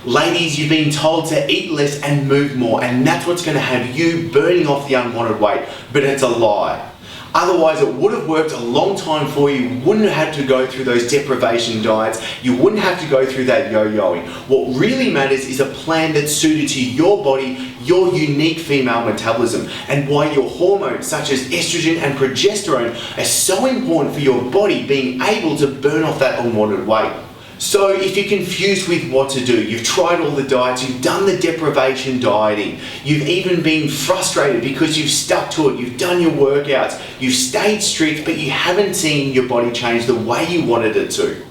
Ladies, you've been told to eat less and move more, and that's what's going to have you burning off the unwanted weight, but it's a lie. Otherwise, it would have worked a long time for you. You wouldn't have had to go through those deprivation diets. You wouldn't have to go through that yo-yoing. What really matters is a plan that's suited to your body, your unique female metabolism, and why your hormones such as estrogen and progesterone are so important for your body being able to burn off that unwanted weight. So if you're confused with what to do, you've tried all the diets, you've done the deprivation dieting, you've even been frustrated because you've stuck to it, you've done your workouts, you've stayed strict, but you haven't seen your body change the way you wanted it to,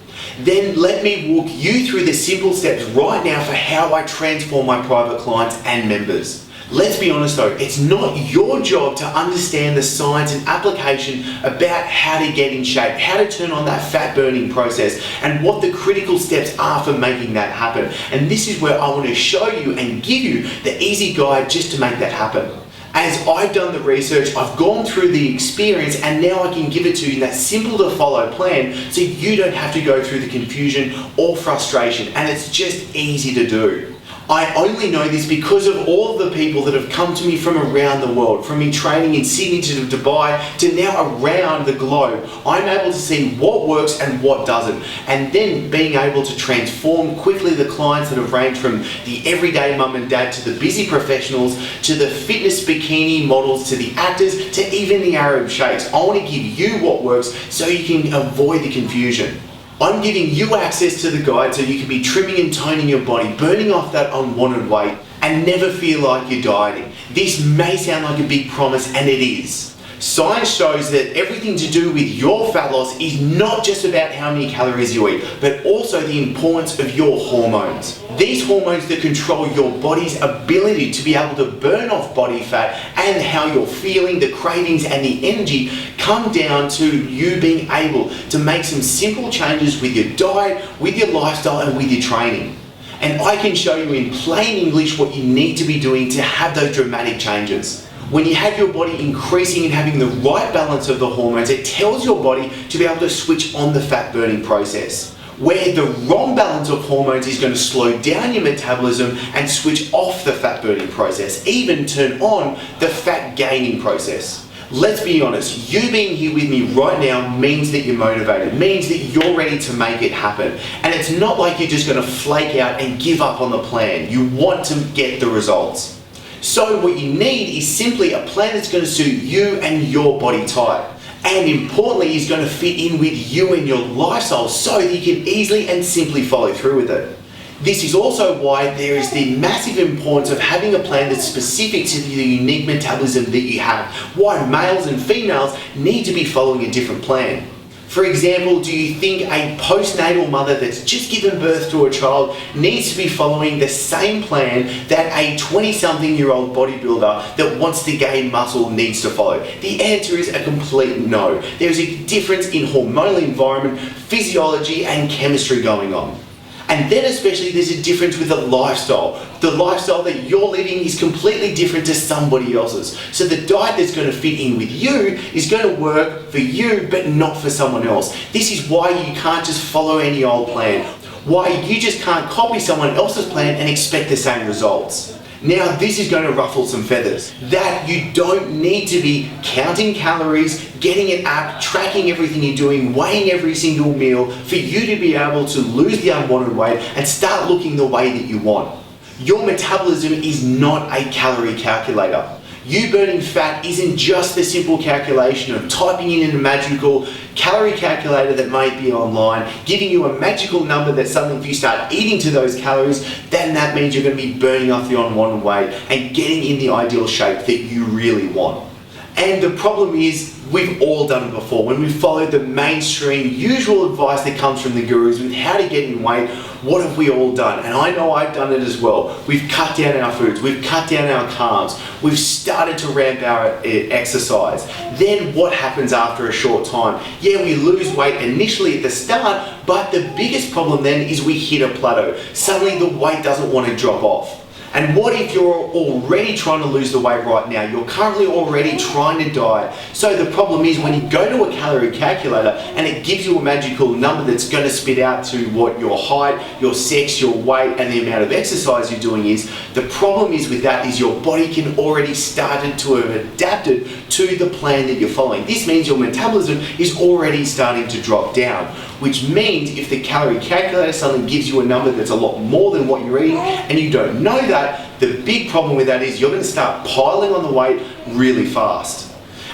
then let me walk you through the simple steps right now for how I transform my private clients and members. Let's be honest though, it's not your job to understand the science and application about how to get in shape, how to turn on that fat burning process, and what the critical steps are for making that happen. And this is where I want to show you and give you the easy guide just to make that happen. As I've done the research, I've gone through the experience, and now I can give it to you in that simple to follow plan so you don't have to go through the confusion or frustration, and it's just easy to do. I only know this because of all of the people that have come to me from around the world, from me training in Sydney to Dubai to now around the globe. I'm able to see what works and what doesn't, and then being able to transform quickly the clients that have ranged from the everyday mum and dad to the busy professionals to the fitness bikini models to the actors to even the Arab sheikhs. I want to give you what works so you can avoid the confusion. I'm giving you access to the guide so you can be trimming and toning your body, burning off that unwanted weight, and never feel like you're dieting. This may sound like a big promise, and it is. Science shows that everything to do with your fat loss is not just about how many calories you eat, but also the importance of your hormones. These hormones that control your body's ability to be able to burn off body fat and how you're feeling, the cravings and the energy come down to you being able to make some simple changes with your diet, with your lifestyle and with your training. And I can show you in plain English what you need to be doing to have those dramatic changes. When you have your body increasing and having the right balance of the hormones, it tells your body to be able to switch on the fat burning process. Where the wrong balance of hormones is going to slow down your metabolism and switch off the fat burning process, even turn on the fat gaining process. Let's be honest, you being here with me right now means that you're motivated, means that you're ready to make it happen. And it's not like you're just going to flake out and give up on the plan. You want to get the results. So what you need is simply a plan that's going to suit you and your body type. And importantly, is going to fit in with you and your lifestyle so that you can easily and simply follow through with it. This is also why there is the massive importance of having a plan that's specific to the unique metabolism that you have. Why males and females need to be following a different plan. For example, do you think a postnatal mother that's just given birth to a child needs to be following the same plan that a 20-something-year-old bodybuilder that wants to gain muscle needs to follow? The answer is a complete no. There's a difference in hormonal environment, physiology, and chemistry going on. And then especially there's a difference with the lifestyle. The lifestyle that you're living is completely different to somebody else's. So the diet that's going to fit in with you is going to work for you, but not for someone else. This is why you can't just follow any old plan. Why you just can't copy someone else's plan and expect the same results. Now this is going to ruffle some feathers. That you don't need to be counting calories, getting an app, tracking everything you're doing, weighing every single meal for you to be able to lose the unwanted weight and start looking the way that you want. Your metabolism is not a calorie calculator. You burning fat isn't just the simple calculation of typing in a magical calorie calculator that might be online, giving you a magical number that suddenly if you start eating to those calories, then that means you're going to be burning off the unwanted weight and getting in the ideal shape that you really want. And the problem is, we've all done it before. When we've followed the mainstream usual advice that comes from the gurus with how to get in weight, what have we all done? And I know I've done it as well. We've cut down our foods, we've cut down our carbs, we've started to ramp our exercise. Then what happens after a short time? Yeah, we lose weight initially at the start, but the biggest problem then is we hit a plateau. Suddenly the weight doesn't want to drop off. And what if you're already trying to lose the weight right now? You're currently already trying to diet. So the problem is when you go to a calorie calculator and it gives you a magical number that's going to spit out to what your height, your sex, your weight, and the amount of exercise you're doing is, the problem is with that is your body can already started to have adapted to the plan that you're following. This means your metabolism is already starting to drop down, which means if the calorie calculator suddenly gives you a number that's a lot more than what you're eating and you don't know that, the big problem with that is you're going to start piling on the weight really fast.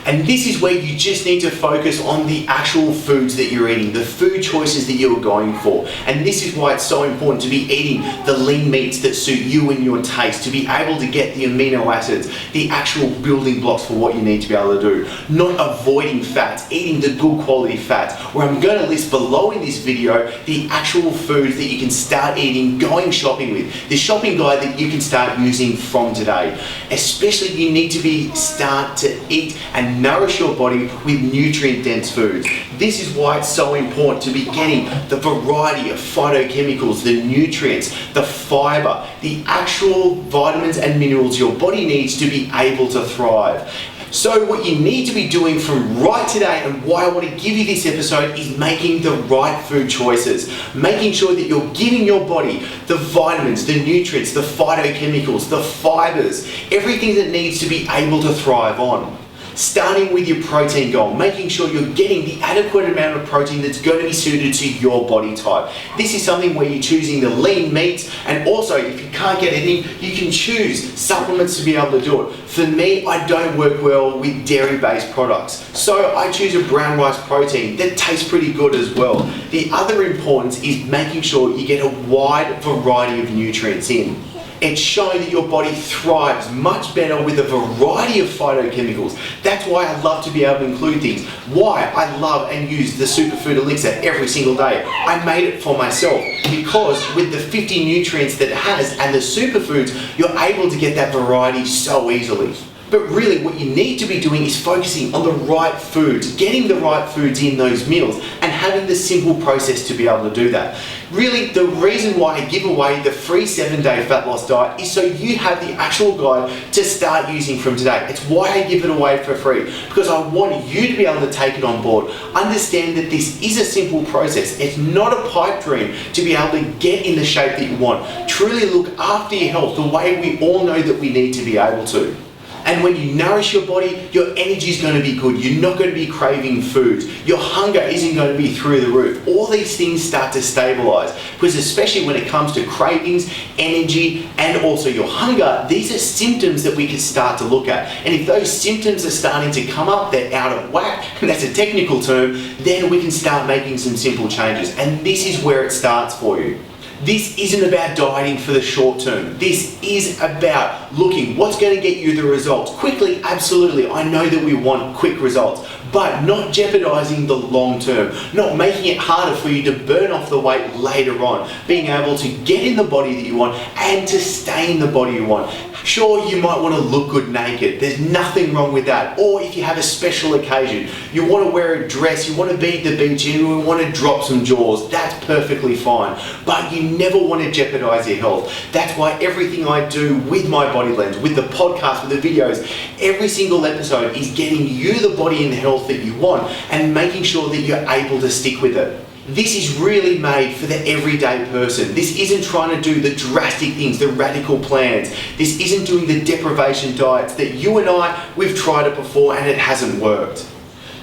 And this is where you just need to focus on the actual foods that you're eating, the food choices that you're going for. And this is why it's so important to be eating the lean meats that suit you and your taste, to be able to get the amino acids, the actual building blocks for what you need to be able to do. Not avoiding fats, eating the good quality fats, where I'm going to list below in this video the actual foods that you can start eating, going shopping with. The shopping guide that you can start using from today. Especially you need to start to eat and nourish your body with nutrient-dense foods. This is why it's so important to be getting the variety of phytochemicals, the nutrients, the fiber, the actual vitamins and minerals your body needs to be able to thrive. So what you need to be doing from right today, and why I want to give you this episode, is making the right food choices. Making sure that you're giving your body the vitamins, the nutrients, the phytochemicals, the fibers, everything that needs to be able to thrive on. Starting with your protein goal, making sure you're getting the adequate amount of protein that's going to be suited to your body type. This is something where you're choosing the lean meats, and also if you can't get any, you can choose supplements to be able to do it. For me, I don't work well with dairy-based products, so I choose a brown rice protein that tastes pretty good as well. The other importance is making sure you get a wide variety of nutrients in. It's shown that your body thrives much better with a variety of phytochemicals. That's why I love to be able to include things. Why I love and use the superfood elixir every single day. I made it for myself because with the 50 nutrients that it has and the superfoods, you're able to get that variety so easily. But really what you need to be doing is focusing on the right foods, getting the right foods in those meals, and having the simple process to be able to do that. Really, the reason why I give away the free 7-day fat loss diet is so you have the actual guide to start using from today. It's why I give it away for free, because I want you to be able to take it on board. Understand that this is a simple process. It's not a pipe dream to be able to get in the shape that you want. Truly look after your health the way we all know that we need to be able to. And when you nourish your body, your energy is going to be good. You're not going to be craving foods. Your hunger isn't going to be through the roof. All these things start to stabilize, because especially when it comes to cravings, energy, and also your hunger, these are symptoms that we can start to look at. And if those symptoms are starting to come up, they're out of whack, and that's a technical term, then we can start making some simple changes. And this is where it starts for you. This isn't about dieting for the short term. This is about looking what's going to get you the results. Quickly, absolutely. I know that we want quick results, but not jeopardizing the long term, not making it harder for you to burn off the weight later on, being able to get in the body that you want and to stay in the body you want. Sure, you might want to look good naked. There's nothing wrong with that. Or if you have a special occasion, you want to wear a dress, you want to be at the beach, and you want to drop some jaws, that's perfectly fine. But you never want to jeopardize your health. That's why everything I do with my Body Lens, with the podcast, with the videos, every single episode is getting you the body and the health that you want and making sure that you're able to stick with it. This is really made for the everyday person. This isn't trying to do the drastic things, the radical plans. This isn't doing the deprivation diets that you and we've tried it before and it hasn't worked.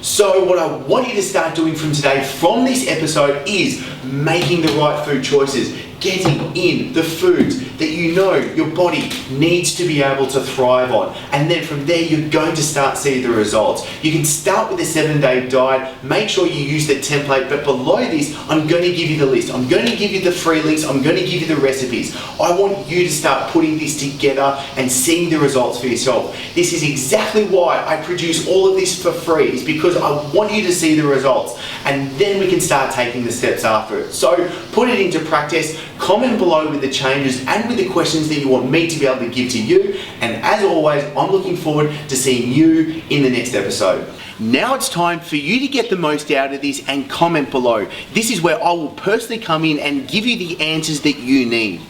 So what I want you to start doing from today, from this episode, is making the right food choices. Getting in the foods that you know your body needs to be able to thrive on. And then from there, you're going to start seeing the results. You can start with a 7-day diet. Make sure you use the template. But below this, I'm going to give you the list. I'm going to give you the free links. I'm going to give you the recipes. I want you to start putting this together and seeing the results for yourself. This is exactly why I produce all of this for free. It's because I want you to see the results. And then we can start taking the steps after it. So put it into practice. Comment below with the changes and with the questions that you want me to be able to give to you. And as always, I'm looking forward to seeing you in the next episode. Now it's time for you to get the most out of this and comment below. This is where I will personally come in and give you the answers that you need.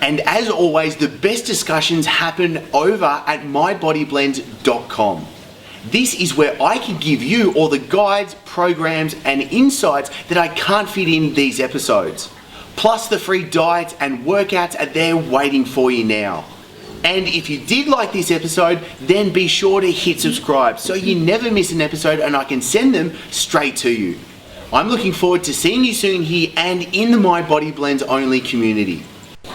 And as always, the best discussions happen over at mybodyblend.com. This is where I can give you all the guides, programs, and insights that I can't fit in these episodes. Plus the free diets and workouts are there waiting for you now. And if you did like this episode, then be sure to hit subscribe so you never miss an episode and I can send them straight to you. I'm looking forward to seeing you soon here and in the My Body Blends only community.